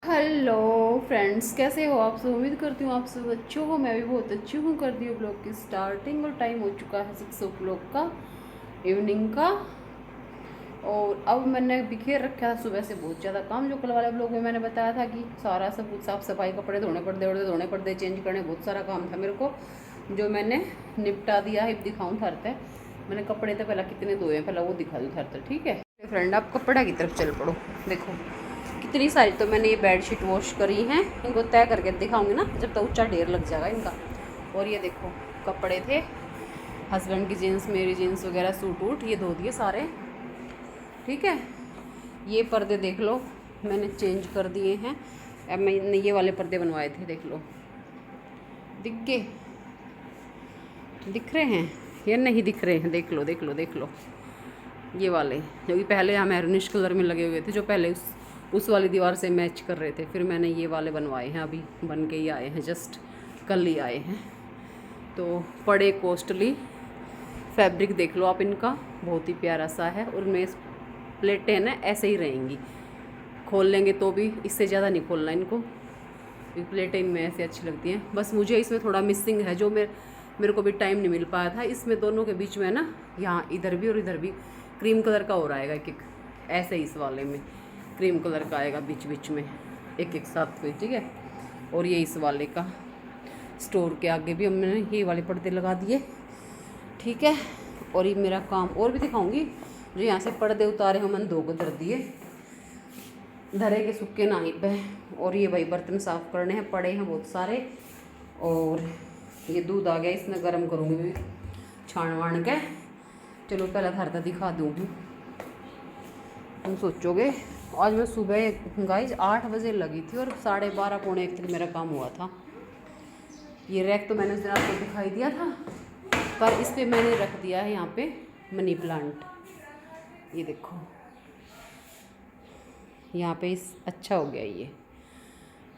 Hello friends, कैसे हो आप सब। उम्मीद करती हूँ आप सब अच्छे हो। मैं भी बहुत अच्छी हूँ। कर दी हूँ ब्लॉग की स्टार्टिंग और टाइम हो चुका है 6 o'clock का, इवनिंग का। और अब मैंने बिखेर रखा था सुबह से बहुत ज़्यादा काम, जो कल वाले ब्लॉग में मैंने बताया था कि सारा सब कुछ साफ़ सफाई, कपड़े धोने पड़ते, और धोने पड़ते, चेंज करने, बहुत सारा काम था मेरे को जो मैंने निपटा दिया है। दिखाऊँ थरते मैंने कपड़े तो पहले कितने धोए हैं, पहले वो दिखा दूँ थरते। ठीक है फ्रेंड, आप कपड़ा की तरफ चल पड़ो। देखो कितनी सारी तो मैंने ये बेडशीट वॉश करी हैं, इनको तय करके दिखाऊंगी ना जब तक ऊंचा ढेर लग जाएगा इनका। और ये देखो कपड़े थे हस्बैंड की जीन्स, मेरी जीन्स वगैरह, सूट वूट, ये धो दिए सारे। ठीक है, ये पर्दे देख लो मैंने चेंज कर दिए हैं। अब मैंने ये वाले पर्दे बनवाए थे, देख लो। दिख गए? दिख रहे हैं या नहीं दिख रहे हैं? देख लो देख लो देख लो। ये वाले जो कि पहले यहाँ मैरूनिश कलर में लगे हुए थे, जो पहले उस वाली दीवार से मैच कर रहे थे, फिर मैंने ये वाले बनवाए हैं। अभी बन के ही आए हैं, जस्ट कल ही आए हैं। तो बड़े कॉस्टली फैब्रिक देख लो आप इनका, बहुत ही प्यारा सा है। और उनमें प्लेटें हैं ना ऐसे ही रहेंगी, खोल लेंगे तो भी इससे ज़्यादा नहीं खोलना इनको, प्लेटें इनमें ऐसे अच्छी लगती हैं। बस मुझे इसमें थोड़ा मिसिंग है, जो मेरे को भी टाइम नहीं मिल पाया था। इसमें दोनों के बीच में ना, यहाँ इधर भी और इधर भी क्रीम कलर का हो रहा है एक एक, ऐसे ही इस वाले में क्रीम कलर का आएगा बीच बीच में एक एक साथ में। ठीक है, और ये इस वाले का स्टोर के आगे भी हमने ये वाले पर्दे लगा दिए। ठीक है, और ये मेरा काम और भी दिखाऊंगी। जो यहाँ से पर्दे उतारे हम, मैंने 2 को धर दिए, धरे के सूखे ना ही पे। और ये भाई बर्तन साफ़ करने हैं, पड़े हैं बहुत सारे। और ये दूध आ गया, इसमें गर्म करूँगी छान वाण के। चलो पहले थरता दिखा दूँगी। तुम सोचोगे आज मैं सुबह गाइज 8 बजे लगी थी और 12:30 पौने 1 तक मेरा काम हुआ था। ये रैक तो मैंने उस दिन आपको दिखाई दिया था, पर इस पर मैंने रख दिया है यहाँ पे मनी प्लांट। ये देखो यहाँ पे इस अच्छा हो गया ये।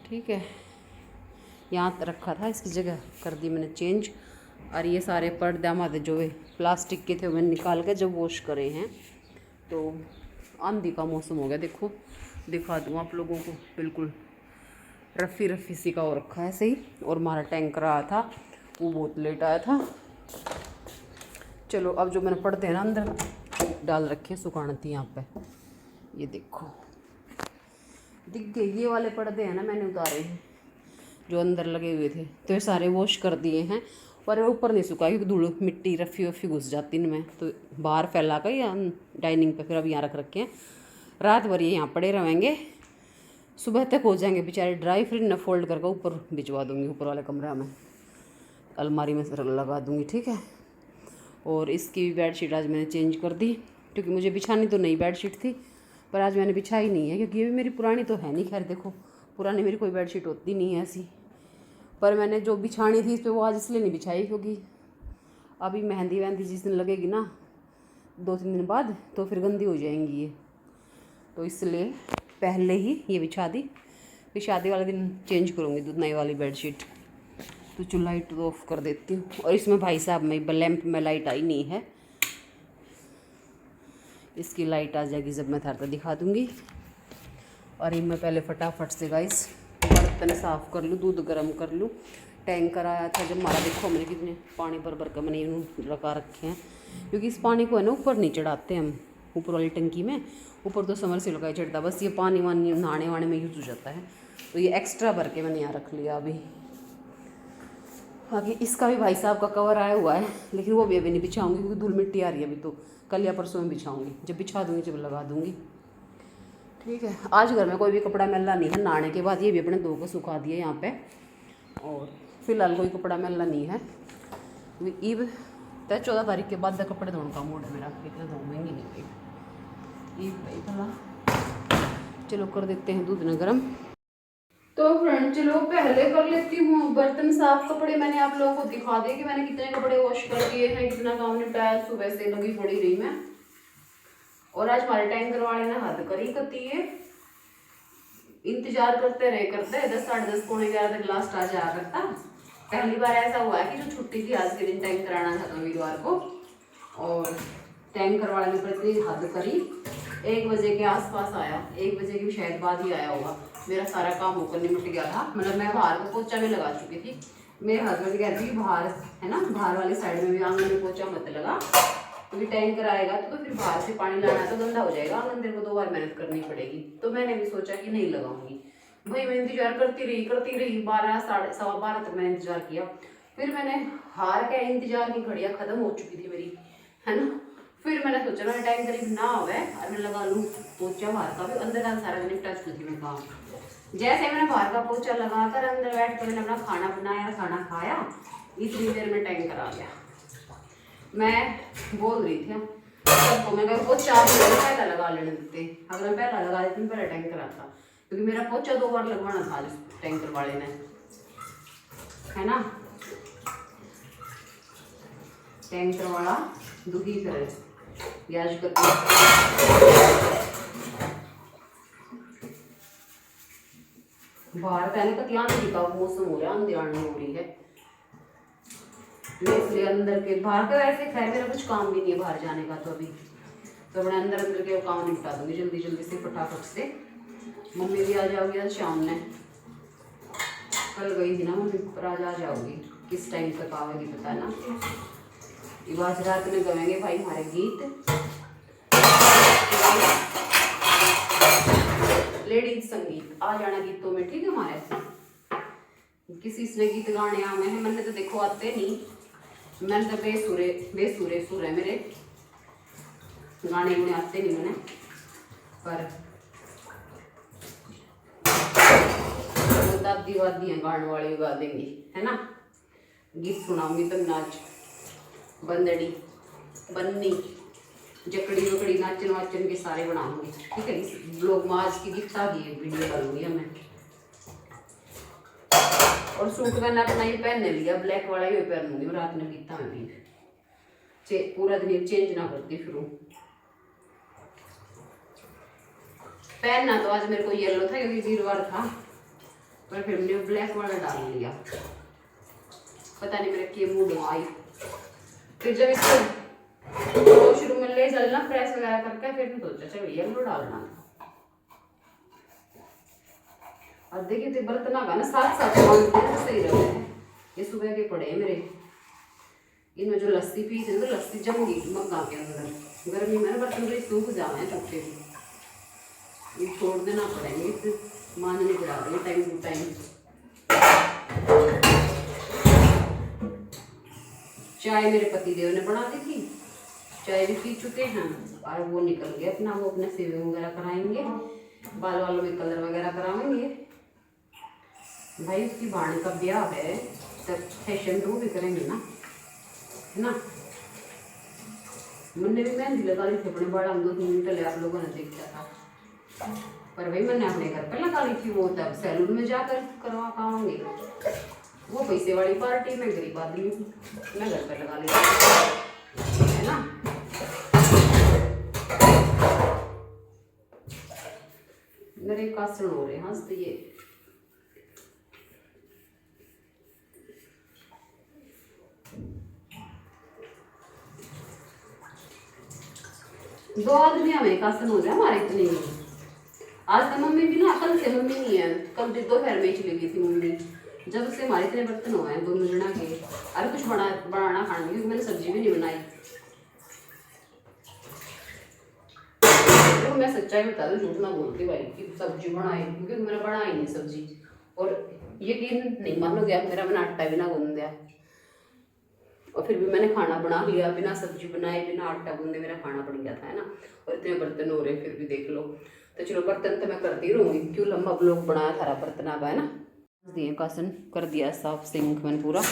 ठीक है, यहाँ रखा था, इसकी जगह कर दी मैंने चेंज। और ये सारे पर्दे हमारे जो प्लास्टिक के थे मैंने निकाल के जब वॉश करे हैं। तो आंधी का मौसम हो गया, देखो दिखा दूँ आप लोगों को, बिल्कुल रफ़ी रफ़ी सी का हो रखा है ऐसे ही। और हमारा टैंकर आया था, वो बहुत लेट आया था। चलो अब जो मैंने पर्दे हैं ना अंदर डाल रखे सुखाना थी यहाँ पे, ये देखो दिख गए। ये वाले पर्दे हैं ना मैंने उतारे हैं जो अंदर लगे हुए थे, तो ये सारे वॉश कर दिए हैं। पर ऊपर नहीं सुखा क्योंकि धूल मिट्टी रफ़ी वफ़ी घुस जाती इनमें, तो बाहर फैला कर या डाइनिंग पे फिर अब यहाँ रख रखे हैं। रात भर ये यहाँ पड़े रहेंगे, सुबह तक हो जाएंगे बेचारे ड्राई। फिर न फोल्ड करके ऊपर भिजवा दूँगी, ऊपर वाले कमरे में अलमारी में लगा दूँगी। ठीक है, और इसकी भी बेडशीट आज मैंने चेंज कर दी, क्योंकि मुझे बिछानी तो नई बेडशीट थी, पर आज मैंने बिछाई नहीं है, क्योंकि ये भी मेरी पुरानी तो है नहीं। खैर देखो, पुरानी मेरी कोई बेडशीट होती नहीं है ऐसी, पर मैंने जो बिछानी थी इस पर वो आज इसलिए नहीं बिछाई, क्योंकि अभी मेहंदी वहंदी जिस दिन लगेगी ना 2-3 दिन बाद, तो फिर गंदी हो जाएंगी ये, तो इसलिए पहले ही ये बिछा दी। फिर शादी वाले दिन चेंज करूँगी दूध नई वाली बेडशीट। तो चलो लाइट तो ऑफ कर देती हूँ। और इसमें भाई साहब में लैंप में लाइट आई नहीं है, इसकी लाइट आ जाएगी जब मैं थरता दिखा दूँगी। और ये मैं पहले फटाफट से गाइस बर्तन साफ़ कर लूँ, दूध गर्म कर लूँ। टैंकर आया था जब हमारा, देखो मैंने कितने पानी भर भर कर मैंने रखा रखे हैं, क्योंकि इस पानी को है ना ऊपर नहीं चढ़ाते हम, ऊपर वाली टंकी में। ऊपर तो समरसेबल का ही चढ़ता, बस ये पानी वानी नहाने वाने में यूज़ हो जाता है, तो ये एक्स्ट्रा भर के मैंने यहाँ रख लिया अभी। बाकी इसका भी भाई साहब का कवर आया हुआ है, लेकिन वो भी अभी नहीं बिछाऊँगी क्योंकि धूल मिट्टी आ रही है अभी, तो कल या परसों में बिछाऊँगी, जब बिछा दूँगी जब लगा दूँगी। ठीक है, आज घर में कोई भी कपड़ा मैला नहीं है, नहाने के बाद ये भी अपने 2 को सुखा दिए यहाँ पे। और फिलहाल कोई कपड़ा मैला नहीं है, ईब तय 14 तारीख के बाद कपड़े धोने का मूड है मेरा, इतना धोएंगे नहीं ईब भाई भला। चलो कर देते हैं दूध न गर्म। तो फ्रेंड चलो पहले कर लेती हूँ बर्तन साफ। कपड़े मैंने आप लोगों को दिखा दिए कि मैंने कितने कपड़े वॉश कर दिए हैं, कितना काम निपटाया, सुबह से लगी पड़ी रही मैं। और आज हमारे टैंकर वाले ने हद करी करती है, इंतजार करते रहे करते 10 साढ़े 10 पौने 11 तक लास्ट आ जाया करता। पहली बार ऐसा हुआ है कि जो छुट्टी थी आज के दिन टैंकर आना था रविवार को, और टैंकर वाले ने इतनी हद करी, 1 बजे के आसपास आया, 1 बजे की शायद बाद ही आया होगा। मेरा सारा काम होकर निपट गया था। मतलब मैं बाहर को पोछा भी लगा चुकी थी। मेरे हस्बैंड कहते कि बाहर है ना, बाहर वाली साइड में भी आंगन में पोछा मत लगा, क्योंकि टैंकर आएगा तो फिर बाहर से पानी लाना तो गंदा हो जाएगा, आंगन तेरे को 2 बार मेहनत करनी पड़ेगी। तो मैंने भी सोचा कि नहीं लगाऊंगी। भाई मैं इंतजार करती रही 12 साढ़े 12:15 तक मैंने इंतजार किया। फिर मैंने हार के इंतजार की घड़ियाँ खत्म हो चुकी थी मेरी, है ना। फिर मैंने सोचा ना टाइम करीब ना हो और मैं लगा लूँ पोछा बाहर का भी। अंदर का सारा निपटा चुकी थी मैं काम। जैसे मैंने बाहर का पोछा लगाकर अंदर बैठ कर मैंने अपना खाना बनाया, खाना खाया, इतनी देर में टैंकर आ गया। मैं बोल रही थी सबको, मैं पोछा पहला लगा लेने देते, अगर मैं पहला लगा देती पहले टैंकर आता, क्योंकि मेरा पोछा 2 बार लगवाना था टैंकर वाले ने, है ना। टैंकर वाला दुखी करे ब्याज करके। बाहर पहले तक आंधी का मौसम हो रहा है, आंधी आनी हो रही है, इसलिए अंदर के बाहर का वैसे खैर मेरा कुछ काम भी नहीं है बाहर जाने का, तो अभी तो अपने अंदर के काम निपटा दूंगी जल्दी जल्दी से फटाफट से। मम्मी भी आ जाओगी आज शाम में, कल गई थी ना मम्मी, पर आज आ जाओगी। किस टाइम तक आवेगी पता है ना। आज रात में गाएंगे भाई हमारे गीत, लेडीज संगीत आ जाना गीतों में, ठीक है। हमारे किसी से गीत गाने आए हैं, मैंने तो देखो आते नहीं, मैंने तो बेसुरे सुर है मेरे, गाने गुने आते नहीं मैंने, पर दादी वादी हैं गाने वाले गा देंगी, है ना। गीत सुनाऊंगी तब नाच बंदड़ी बन्नी जकड़ी वकड़ी नाचन वाचन के सारे बनाऊंगी, ठीक है। इस ब्लॉग में आज की गिफ्ट आ गई है, वीडियो डालूंगी मैं। और सूट मैंने अपना ही पहनने लिया, ब्लैक वाला ही पहनूंगी मैं रात में बीता में भी, पूरा दिन चेंज ना करती फिरूं। पहनना तो आज मेरे को येलो था क्योंकि वीरवार था, पर फिर मैंने ब्लैक वाला डाल लिया, पता नहीं मेरे के मूड में आई। फिर जब इसको शुरू में ले चलना प्रेस वगैरह करके, फिर मैं सोचा चलो येलो डालना। अब देखिए तो बर्तन का ना साथ साथ सही रहे हैं। ये सुबह के पड़े हैं मेरे, इनमें जो लस्सी पी थी तो लस्सी जम गई मग्गा के अंदर, गर्मी में ना बर्तन तो सूख जाए हैं चुपके भी, ये छोड़ देना पड़ेंगे, फिर मानने पड़ा रही टाइम टू टाइम। चाय मेरे पति देव ने बना दी थी, चाय भी पी चुके हैं, और वो निकल गए अपना, वो अपने सेविंग वगैरह कराएंगे, बाल वालों में कलर वगैरह कराएंगे। भाई उसकी भाणी का ब्याह है, तब फैशन तो भी करेंगे ना, है ना। मैंने भी मेहंदी लगा ली थी अपने बाड़ा में, 2-3 दिन पहले आप लोगों ने देखा था, पर भाई मैंने अपने घर पर लगा ली थी, वो तब सैलून में जाकर करवा पाऊंगी, वो पैसे वाली पार्टी में गरीब आदमी हूँ, मैं घर पर लगा लेती, है ना। मेरे कासन हो रहे हंसते ये, दो आदमी हमें कासन हो रहे हमारे इतने ही। आज तो मम्मी भी ना, कल से मम्मी नहीं है, कल दोपहर में चली गई थी मम्मी, जब से हमारे इतने बर्तन हुए हैं दोनों जना के। अरे कुछ बनाना खाना, क्योंकि मैंने सब्जी भी नहीं बनाई। तो मैं सच्चाई बता दूं, झूठ ना बोलती भाई कि सब्जी बनाई, क्योंकि मैंने बनाई नहीं सब्जी। और यकीन नहीं मानोगे आप, मेरा मैंने आटा भी ना गूंद दिया, और फिर भी मैंने खाना बना लिया बिना सब्जी बनाए, बिना आटा गूंदे मेरा खाना बन गया था, है ना। और इतने बर्तन हो रहे फिर भी देख लो। तो चलो बर्तन तो मैं करती रहूँगी, क्यों लंबा ब्लॉग बनाया था बर्तन का, है ना। दिए कासन कर दिया साफ सिंक मैंने पूरा,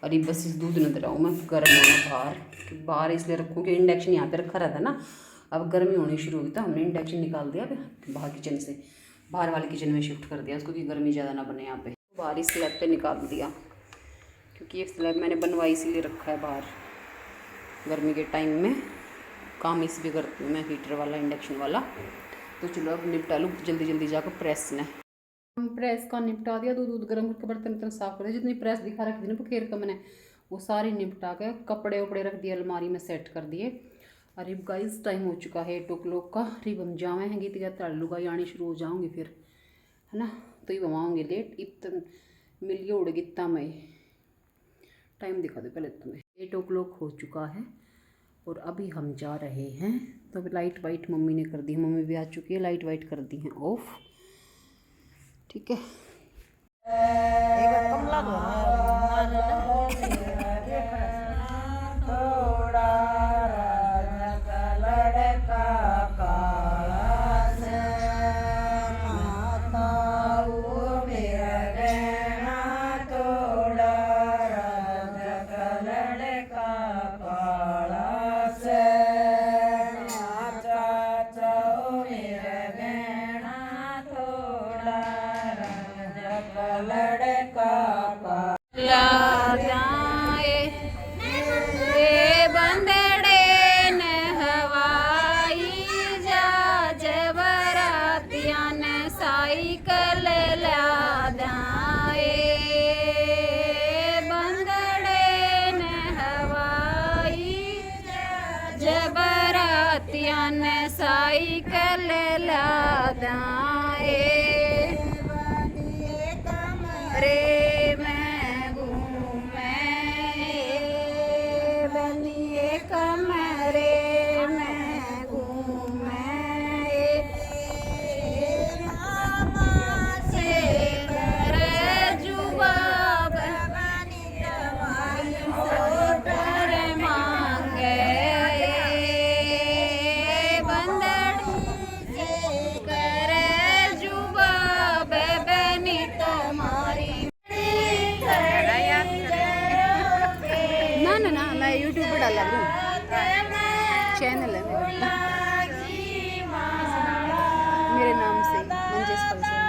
और ये बस इस दूध न दराऊँ मैं गर्म होना बाहर इसलिए रखूँ कि इंडक्शन यहाँ पे रखा रहता है ना, अब गर्मी होनी शुरू हुई तो हमने इंडक्शन निकाल दिया बाहर किचन से, बाहर वाले किचन में शिफ्ट कर दिया उसको, कि गर्मी ज़्यादा ना बने यहाँ पे। बाहर इस स्लैब पे निकाल दिया, क्योंकि एक स्लैब मैंने बनवाई इसीलिए रखा है बाहर, गर्मी के टाइम में काम इस भी करती हूँ मैं, हीटर वाला इंडक्शन वाला। तो चलो अब निपटा लूँ जल्दी जल्दी जाकर प्रेस ने, प्रेस का निपटा दिया, दूध गर्म करके बर्तन साफ कर दिया, जितनी प्रेस दिखा रखी थी ना बखेर का मैंने, वो सारी निपटा के कपड़े वपड़े रख दिए अलमारी में सेट कर दिए। अरे गाइस टाइम हो चुका है 8 o'clock का, रिब हम जावे हैं गीत गाते लुगाई आनी शुरू हो जाऊँगी फिर, है ना, तो ये बनाऊँगी लेट इतना मिलिए उड़ेगी इतना मैं। टाइम दिखा दो पहले तुम्हें, 8 o'clock हो चुका है और अभी हम जा रहे हैं। तो अभी लाइट वाइट मम्मी ने कर दी है, मम्मी भी आ चुकी है, लाइट वाइट कर दी हैं ऑफ, ठीक है। साइकिल लादाए रे मैं घूमे बनिए कमरे में घूमे से कर जुबाब कर मांगे यूट्यूब पे डाला चैनल है मेरे नाम से मंजेश फलसा।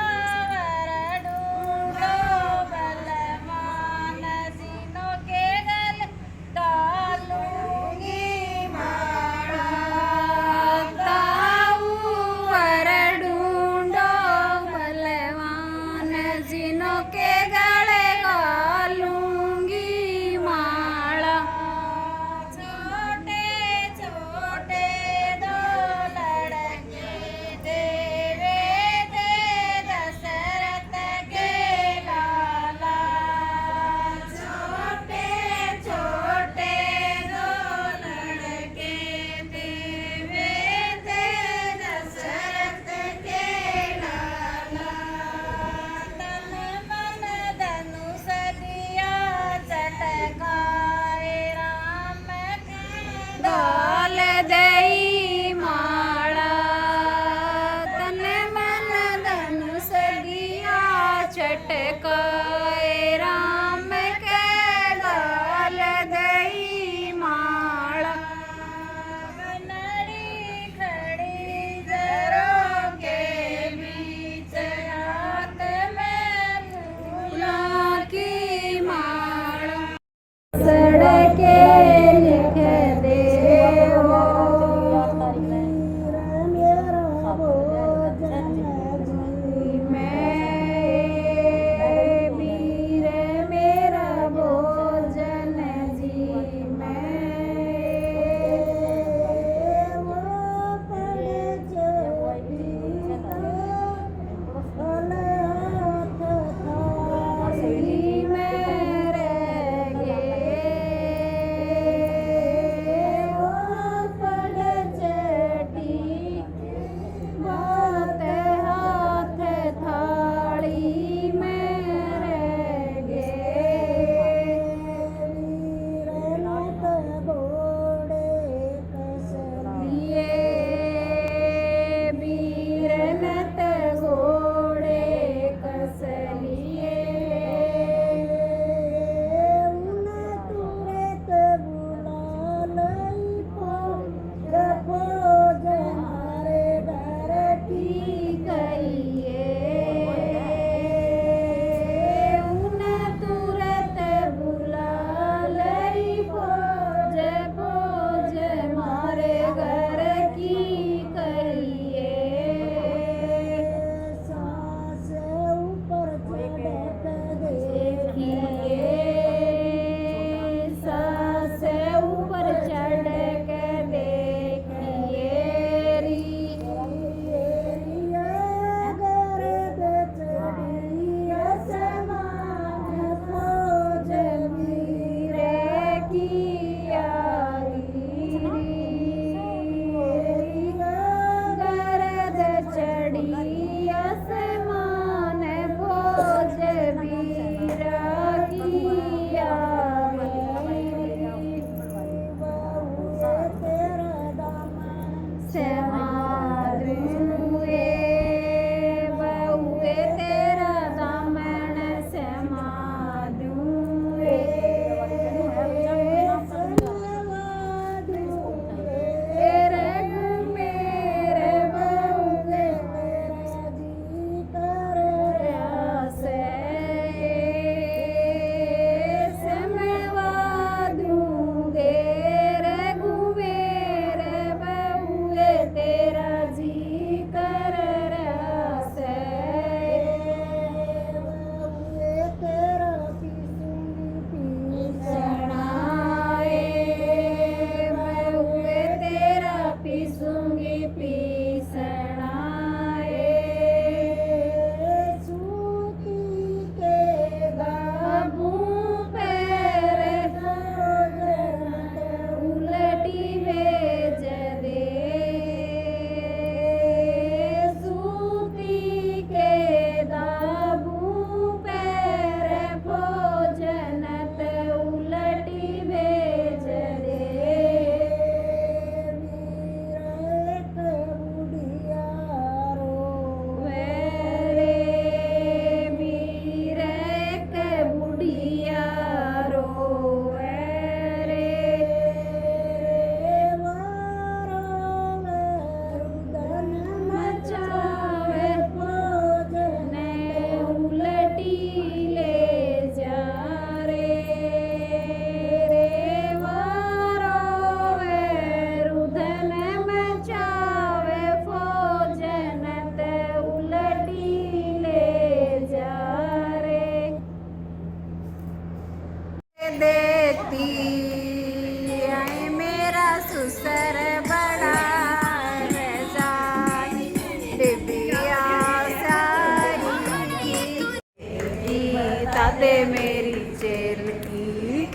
बता दे मेरी चेल की,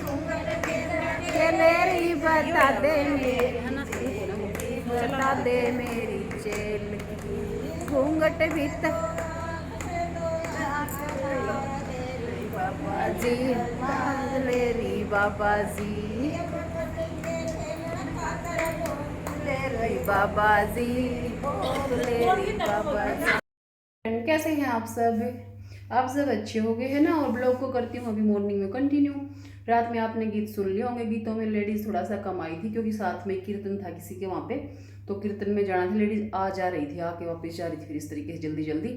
चलेरी बता दे मेरी, बता दे मेरी चेल की, घूंघट भीतर बाबा जी, लेरी बाबा जी, लेरी बाबा जी, लेरी बाबा जी। फ्रेंड कैसे हैं आप सब? आप सब अच्छे हो गए हैं ना? और ब्लॉग को करती हूँ अभी मॉर्निंग में कंटिन्यू। रात में आपने गीत सुन लिए होंगे, गीतों में लेडीज़ थोड़ा सा कम आई थी क्योंकि साथ में कीर्तन था किसी के वहाँ पे, तो कीर्तन में जाना था। लेडीज़ आ जा रही थी, आके वापस जा रही थी फिर इस तरीके से जल्दी जल्दी।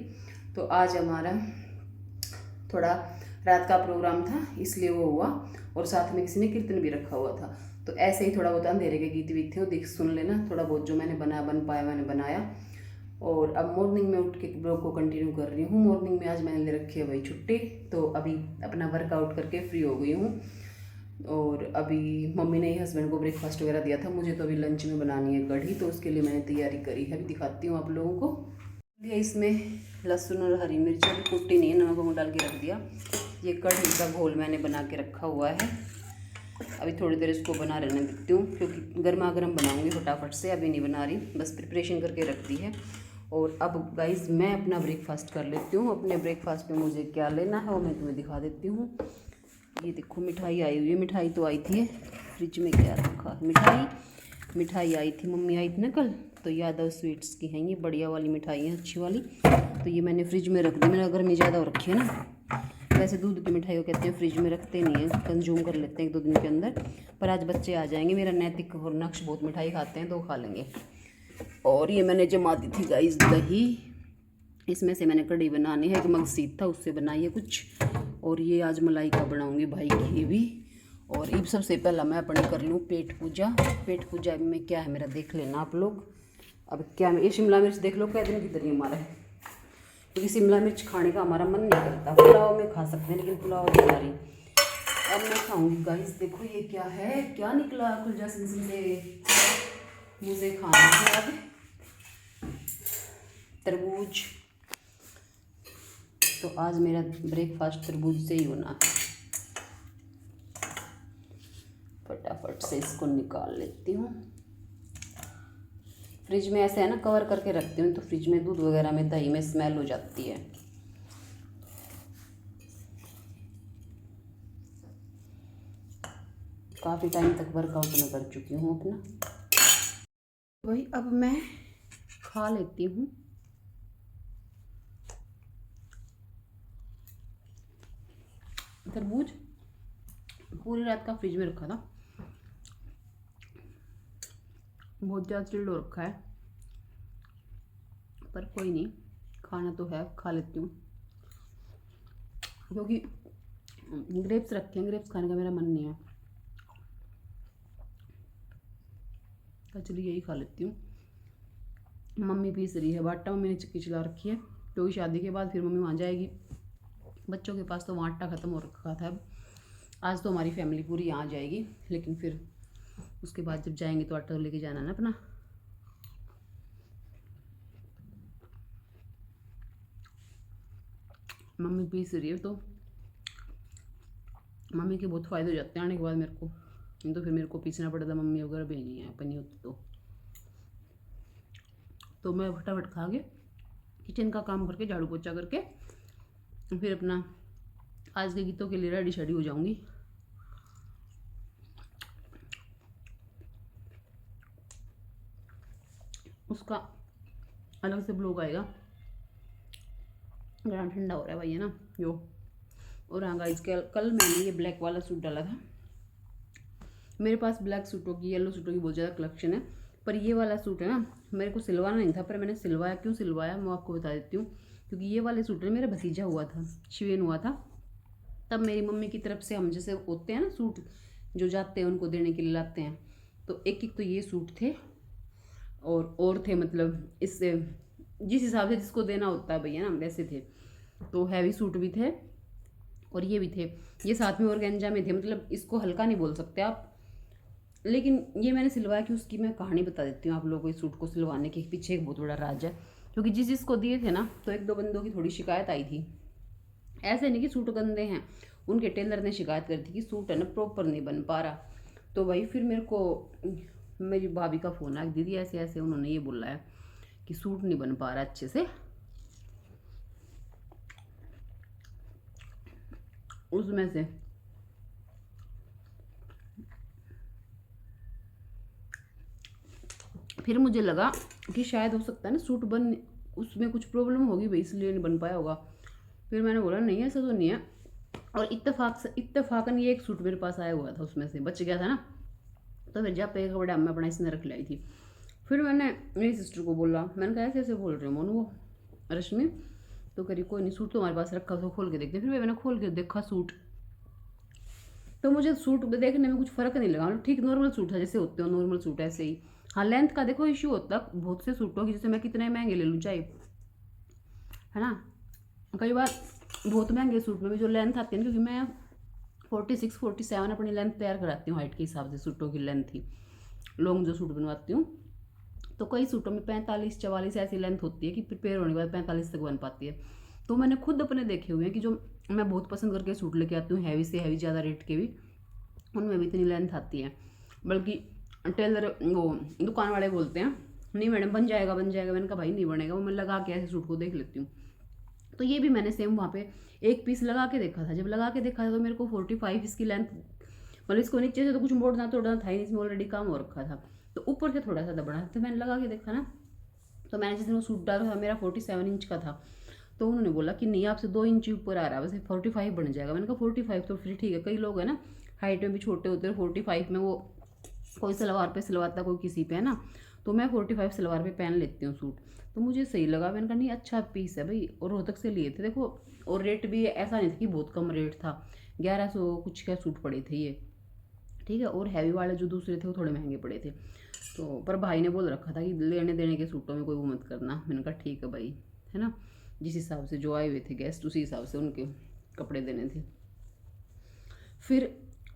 तो आज हमारा थोड़ा रात का प्रोग्राम था इसलिए वो हुआ, और साथ में किसी ने कीर्तन भी रखा हुआ था। तो ऐसे ही थोड़ा बहुत अंधेरे के गीत वीत थे, वो देख सुन लेना। थोड़ा बहुत जो मैंने बन पाया मैंने बनाया। और अब मॉर्निंग में उठ के ब्लॉग को कंटिन्यू कर रही हूँ। मॉर्निंग में आज मैंने ले रखी है वही छुट्टी, तो अभी अपना वर्कआउट करके फ्री हो गई हूँ। और अभी मम्मी ने ही हस्बैंड को ब्रेकफास्ट वगैरह दिया था, मुझे तो अभी लंच में बनानी है कढ़ी, तो उसके लिए मैंने तैयारी करी है। अभी दिखाती हूँ आप लोगों को। ये इसमें लहसुन और हरी मिर्च अभी कुटी नहीं है, नमक वमक डाल के रख दिया। ये कढ़ी का घोल मैंने बना के रखा हुआ है। अभी थोड़ी देर इसको बना रहने देती हूँ क्योंकि गर्मा गर्म बनाऊँगी फटाफट से, अभी नहीं बना रही, बस प्रिपरेशन करके रख दी है। और अब गाइस मैं अपना ब्रेकफास्ट कर लेती हूँ। अपने ब्रेकफास्ट में मुझे क्या लेना है वो मैं तुम्हें दिखा देती हूँ। ये देखो मिठाई आई हुई है। मिठाई तो आई थी फ्रिज में, क्या रखा मिठाई आई थी, मम्मी आई थी ना कल, तो यादव स्वीट्स की हैं ये, बढ़िया वाली मिठाई है, अच्छी वाली। तो ये मैंने फ्रिज में रख दी। मेरा गर्मी ज़्यादा हो रखी है ना, वैसे दूध की मिठाई को कहते हैं फ्रिज में रखते नहीं हैं, कंज्यूम कर लेते हैं 1-2 दिन के अंदर। पर आज बच्चे आ जाएंगे, मेरा नैतिक और नक्श बहुत मिठाई खाते हैं तो खा लेंगे। और ये मैंने जमा दी थी गाइस दही, इसमें से मैंने कढ़ी बनानी है। एक मगसीत था उससे बनाई है कुछ, और ये आज मलाई का बनाऊंगी भाई घी भी। और अब सबसे पहला मैं अपने कर लूँ पेट पूजा। पेट पूजा में क्या है मेरा देख लेना आप लोग। अब क्या ये शिमला मिर्च देख लो क्या दिन की तरह हमारा है, क्योंकि शिमला मिर्च खाने का हमारा मन नहीं करता। पुलाव में खा सकते हैं लेकिन पुलाव बना रही अब मैं खाऊंगी गाइस। देखो ये क्या है, क्या निकला खुलजा सिंह से, मुझे खाना है अब तरबूज। तो आज मेरा ब्रेकफास्ट तरबूज से ही होना है। फटाफट से इसको निकाल लेती हूँ। फ्रिज में ऐसे है ना कवर करके रखती हूँ, तो फ्रिज में दूध वगैरह में दही में स्मेल हो जाती है। काफ़ी टाइम तक वर्कआउट में कर चुकी हूँ अपना, वही अब मैं खा लेती हूँ। तरबूज पूरी रात का फ्रिज में रखा था, बहुत ज़्यादा चिल्ड हो रखा है, पर कोई नहीं, खाना तो है, खा लेती हूँ। क्योंकि ग्रेप्स रखे हैं, ग्रेप्स खाने का मेरा मन नहीं है, तो चलिए यही खा लेती हूँ। मम्मी पीस रही है बाटा, मम्मी ने चक्की चला रखी है क्योंकि शादी के बाद फिर मम्मी वहाँ जाएगी बच्चों के पास, तो वहाँ आटा ख़त्म हो रखा था। अब आज तो हमारी फैमिली पूरी यहाँ जाएगी, लेकिन फिर उसके बाद जब जाएंगे तो आटा लेके जाना ना अपना। मम्मी पीस रही है तो मम्मी के बहुत फ़ायदे हो जाते हैं आने के बाद मेरे को, नहीं तो फिर मेरे को पीसना पड़ता, मम्मी वगैरह भी नहीं है अपनी होती तो मैं फटाफट खा के किचन का काम करके झाड़ू पोछा करके फिर अपना आज के गीतों के लिए रेडी शेडी हो जाऊंगी। उसका अलग से ब्लॉग आएगा, गर्म ठंडा हो रहा है भाई है ना यो। और हाँ गाइस कल मैंने ये ब्लैक वाला सूट डाला था। मेरे पास ब्लैक सूटों की, येलो सूटों की बहुत ज़्यादा कलेक्शन है, पर ये वाला सूट है ना मेरे को सिलवाना नहीं था, पर मैंने सिलवाया। क्यों सिलवाया मैं आपको बता देती हूँ। क्योंकि ये वाले सूट में मेरा भतीजा हुआ था, शिवेन हुआ था, तब मेरी मम्मी की तरफ से हम जैसे होते हैं ना सूट जो जाते हैं उनको देने के लिए लाते हैं, तो एक एक तो ये सूट थे और थे, मतलब इससे जिस हिसाब से जिसको देना होता है भैया ना वैसे थे। तो हैवी सूट भी थे और ये भी थे, ये साथ में ऑर्गेन्जा में थे, मतलब इसको हल्का नहीं बोल सकते आप। लेकिन ये मैंने सिलवाया कि उसकी मैं कहानी बता देती हूँ आप लोगों को। इस सूट को सिलवाने के पीछे एक बहुत बड़ा राज है, क्योंकि जिस जिसको दिए थे ना तो 1-2 बंदों की थोड़ी शिकायत आई थी ऐसे नहीं कि सूट गंदे हैं, उनके टेलर ने शिकायत करी थी कि सूट है ना प्रॉपर नहीं बन पा रहा। तो भाई फिर मेरे को मेरी भाभी का फ़ोन आया, दीदी ऐसे ऐसे उन्होंने ये बोला है कि सूट नहीं बन पा रहा अच्छे से। उसमें से फिर मुझे लगा कि शायद हो सकता है ना सूट बन, उसमें कुछ प्रॉब्लम होगी भाई, इसलिए नहीं बन पाया होगा। फिर मैंने बोला नहीं ऐसा तो नहीं है। और इत्तेफाकन ये एक सूट मेरे पास आया हुआ था, उसमें से बच गया था ना, तो फिर जब पे कपड़ा मैं अपना इसने रख लाई थी। फिर मैंने मेरी सिस्टर को बोला, मैंने कहा ऐसे ऐसे बोल रहे हो मोनू वो रश्मि, तो करी कोई नहीं सूट तो हमारे पास रखा, तो खोल के देखते। फिर मैंने खोल के देखा सूट, तो मुझे सूट देखने में कुछ फ़र्क नहीं लगा, मतलब ठीक नॉर्मल सूट था जैसे होते हो नॉर्मल सूट ऐसे ही। हाँ लेंथ का देखो इश्यू होता बहुत से सूटों की, जैसे मैं कितने महंगे ले लूँ चाहे, है ना, कई बार बहुत महंगे सूट में भी जो लेंथ आती है ना, क्योंकि मैं 46 47 अपनी लेंथ तैयार कराती हूँ हाइट के हिसाब से, सूटों की लेंथ ही लॉन्ग जो सूट बनवाती हूँ। तो कई सूटों में 45 44 ऐसी लेंथ होती है कि प्रिपेयर होने के बाद 45 तक बन पाती है। तो मैंने खुद अपने देखे हुए हैं कि जो मैं बहुत पसंद करके सूट लेके आती हूँ हैवी से हैवी ज़्यादा रेट के भी, उनमें भी इतनी लेंथ आती है। बल्कि टेलर वो दुकान वाले बोलते हैं नहीं मैडम बन जाएगा बन जाएगा। मैंने कहा भाई नहीं बनेगा, वो मैं लगा के ऐसे सूट को देख लेती हूँ। तो ये भी मैंने सेम वहाँ पे एक पीस लगा के देखा था। जब लगा के देखा था तो मेरे को 45 इसकी लेंथ, मतलब इसको नीचे से तो कुछ मोड़ना तोड़ना था ही नहीं, इसमें ऑलरेडी काम हो रखा था, तो ऊपर से थोड़ा सा दबड़ा था। तो मैंने लगा के देखा ना, तो मैंने जिस दिन वो सूट डाला था मेरा 47 इंच का था, तो उन्होंने बोला कि नहीं आपसे 2 इंच ऊपर आ रहा है, वैसे 45 बन जाएगा। मैंने कहा 45 तो फिर ठीक है, कई लोग हैं ना हाइट में भी छोटे होते हैं, 45 में वो कोई सलवार पे सिलवाता कोई किसी पे, है ना, तो मैं 45 सलवार पे पहन लेती हूँ सूट, तो मुझे सही लगा। मैंने कहा नहीं अच्छा पीस है भाई, और रोहतक से लिए थे देखो, और रेट भी ऐसा नहीं था कि बहुत कम रेट था, 1100 कुछ का सूट पड़े थे ये, ठीक है। और हैवी वाले जो दूसरे थे वो थोड़े महंगे पड़े थे। तो पर भाई ने बोल रखा था कि लेने देने के सूटों में कोई वो मत करना। मैंने कहा ठीक है भाई, है ना, जिस हिसाब से जो आए हुए थे गेस्ट उसी हिसाब से उनके कपड़े देने थे। फिर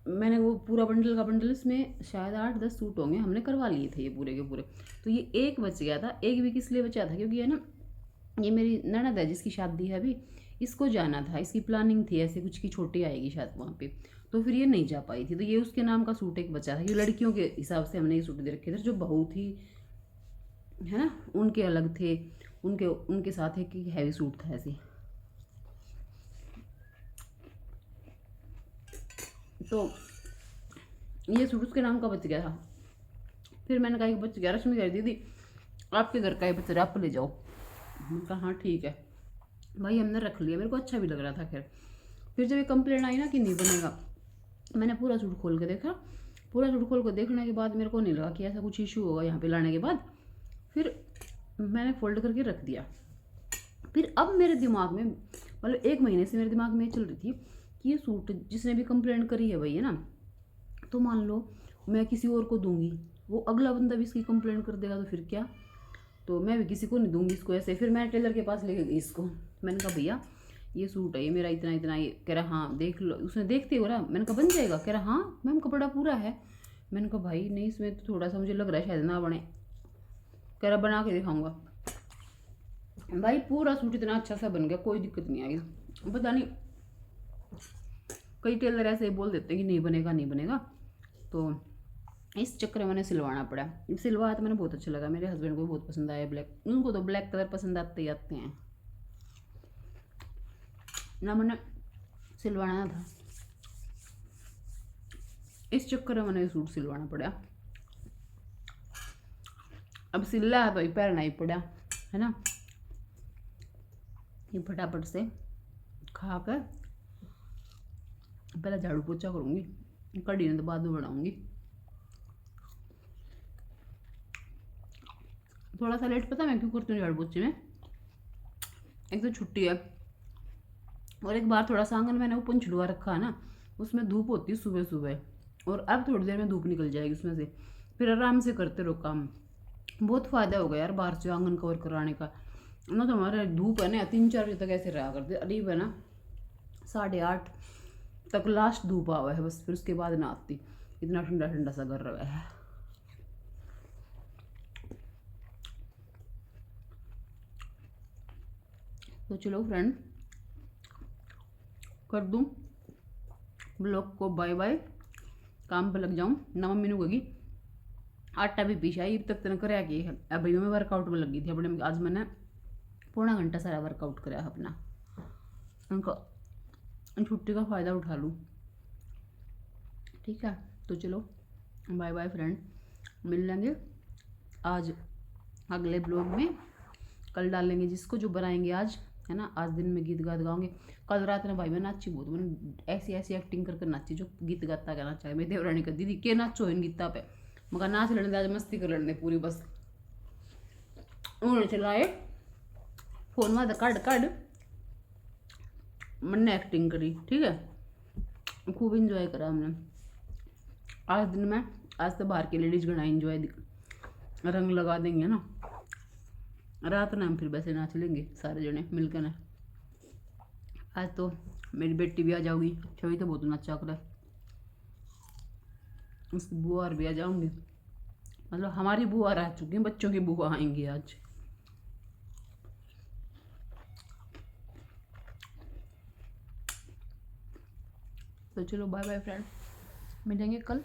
मैंने वो पूरा बंडल का बंडल, इसमें शायद 8-10 सूट होंगे, हमने करवा लिए थे ये पूरे के पूरे। तो ये एक बच गया था, एक भी किस लिए बचा था, क्योंकि है ना ये मेरी ननद है जिसकी शादी है अभी, इसको जाना था, इसकी प्लानिंग थी ऐसे कुछ की छोटी आएगी शायद वहाँ पे, तो फिर ये नहीं जा पाई थी, तो ये उसके नाम का सूट एक बचा था। ये लड़कियों के हिसाब से हमने ये सूट दे रखे थे, जो बहू थी है ना उनके अलग थे, उनके उनके साथ एक हैवी सूट था ऐसे। तो ये सूट उसके नाम का बच गया था। फिर मैंने कहा कि बच गया, रश्मि कह दीदी आपके घर का ही बच रहा, आप ले जाओ। मैंने कहा हाँ ठीक है भाई, हमने रख लिया, मेरे को अच्छा भी लग रहा था। खैर फिर जब ये कंप्लेंट आई ना कि नहीं बनेगा, मैंने पूरा सूट खोल के देखा। पूरा सूट खोल के देखने के बाद मेरे को नहीं लगा कि ऐसा कुछ इशू होगा यहाँ पे लाने के बाद। फिर मैंने फोल्ड करके रख दिया। फिर अब मेरे दिमाग में, मतलब 1 महीने से मेरे दिमाग में ये चल रही थी कि ये सूट जिसने भी कंप्लेंट करी है भाई, है ना, तो मान लो मैं किसी और को दूंगी, वो अगला बंदा भी इसकी कंप्लेंट कर देगा, तो फिर क्या, तो मैं भी किसी को नहीं दूंगी इसको ऐसे। फिर मैं टेलर के पास लेके गई इसको, मैंने कहा भैया ये सूट है, ये मेरा इतना इतना, ये कह रहा हाँ देख लो। उसने देखते हो रहा, मैंने कहा बन जाएगा, कह रहा हाँ मैम कपड़ा पूरा है। मैंने कहा भाई नहीं इसमें तो थोड़ा सा मुझे लग रहा है शायद ना बने, कह रहा बना के दिखाऊंगा। भाई पूरा सूट इतना अच्छा सा बन गया, कोई दिक्कत नहीं आई। पता नहीं कई टेलर ऐसे ही बोल देते हैं कि नहीं बनेगा नहीं बनेगा, तो इस चक्कर में मैंने सिलवाना पड़ा। सिलवाया तो मैंने बहुत अच्छा लगा, मेरे हस्बैंड को भी बहुत पसंद आया ब्लैक, उनको तो ब्लैक कलर पसंद आते ही आते हैं ना, मैंने सिलवाना था, इस चक्कर में मैंने सूट सिलवाना पड़ा। अब सिला है तो ये पहनना ही पड़ा, है ना। ये फटाफट से खा कर पहले झाड़ू पोछा करूँगी, कढ़ी ने तो बाद में बनाऊँगी। थोड़ा सा लेट, पता मैं क्यों करती हूँ झाड़ू पोछे में, एक तो छुट्टी है, और एक बार थोड़ा सा आंगन मैंने ओपन छुड़वा रखा है ना, उसमें धूप होती है सुबह सुबह, और अब थोड़ी देर में धूप निकल जाएगी उसमें से, फिर आराम से करते रहो काम। बहुत फ़ायदा हो गया यार बाहर से आंगन कवर कराने का ना, तो हमारे धूप है ना 3-4 बजे तक ऐसे रहा करते, अरीब है ना 8:30 तक लास्ट धूप आवा है बस, फिर उसके बाद ना आती, इतना ठंडा ठंडा सा घर रहा है। तो चलो फ्रेंड, कर दूँ ब्लॉग को बाय बाय, काम पे लग जाऊँ ना। मम्मी ने कहेगी आटा भी पीछा है, तक तेने कराया कि अभी मैं वर्कआउट में लगी थी अपने। आज मैंने पौना घंटा सारा वर्कआउट कराया अपना, उनका छुट्टी का फ़ायदा उठा लूँ। ठीक है, तो चलो बाय बाय फ्रेंड, मिल लेंगे आज अगले ब्लॉग में। कल डालेंगे जिसको जो बनाएंगे आज, है ना। आज दिन में गीत गात गाऊंगे। कल रात में भाई मैं नाची बहुत, मैंने ऐसी ऐसी एक्टिंग करके नाची जो गीत गाता कहना चाहे। मेरी देवरानी का दीदी के नाचो इन गीता पे, मगर नाच लड़ने दे, आज मस्ती कर लड़ने पूरी बस। उन्होंने चलाए फोन में काट काट, मैंने एक्टिंग करी। ठीक है, खूब इंजॉय करा हमने आज दिन में। आज तो बाहर की लेडीज घना इंजॉय रंग लगा देंगे ना, रात में हम फिर वैसे नाच लेंगे सारे जने मिलकर ना। आज तो मेरी बेटी भी आ जाओगी, छवि तो बहुत नाचा कर, उसकी बुआ और भी आ जाऊंगी। मतलब हमारी बुआ आ चुकी है, बच्चों की बुआ आएंगी आज। तो चलो बाय बाय फ्रेंड, मिलेंगे कल।